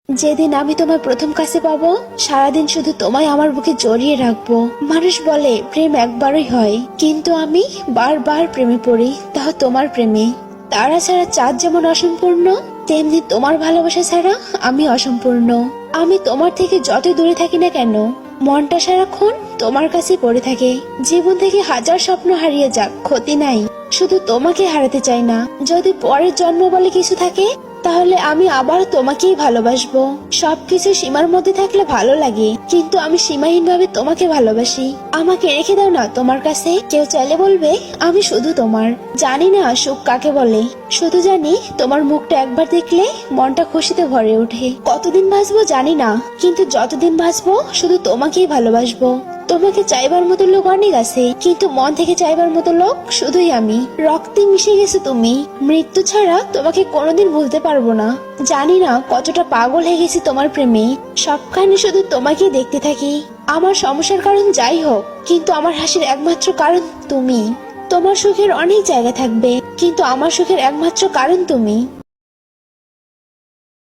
যেদিন আমি তোমার প্রথম কাছে পাবো, সারাদিন শুধু তোমায় আমার বুকে জড়িয়ে রাখবো। মানুষ বলে প্রেম একবারই হয়, কিন্তু আমি বারবার প্রেমে পড়ি, তাও তোমার প্রেমে। তারা ছাড়া চাঁদ যেমন অসম্পূর্ণ, তেমনি তোমার ভালোবাসা ছাড়া আমি অসম্পূর্ণ। আমি তোমার থেকে যতই দূরে থাকি না কেন, মনটা সারাক্ষণ তোমার কাছে পড়ে থাকে। জীবন থেকে হাজার স্বপ্ন হারিয়ে যাক, ক্ষতি নাই, শুধু তোমাকে হারাতে চাই না। যদি পরের জন্ম বলে কিছু থাকে, তাহলে আমি আবার তোমাকেই ভালোবাসবো। সবকিছু সীমার মধ্যে থাকলে ভালো লাগে, কিন্তু আমি সীমাহীন ভাবে তোমাকে ভালোবাসি। আমাকে রেখে দাও না তোমার কাছে। কেউ চাইলে বলবে আমি শুধু তোমার। জানি না সুখ কাকে বলে, শুধু জানি তোমার মুখটা একবার দেখলে মনটা খুশিতে ভরে ওঠে। কতদিন বাঁচবো জানি না, কিন্তু যতদিন বাঁচবো শুধু তোমাকেই ভালোবাসবো। তোমাকে চাইবার মতো লোক অনেক আছে, কিন্তু মন থেকে চাইবার মতো লোক শুধুই আমি। রক্তে মিশে গেছে তুমি, মৃত্যু ছাড়া তোমাকে কোনোদিন ভুলতে পারবো না। জানি না কতটা পাগল হয়ে গেছি তোমার প্রেমে, সবখানে শুধু তোমাকেই দেখতে থাকি। আমার সমস্যার কারণ যাই হোক, কিন্তু আমার হাসির একমাত্র কারণ তুমি। তোমার সুখের অনেক জায়গা থাকবে, কিন্তু আমার সুখের একমাত্র কারণ তুমি।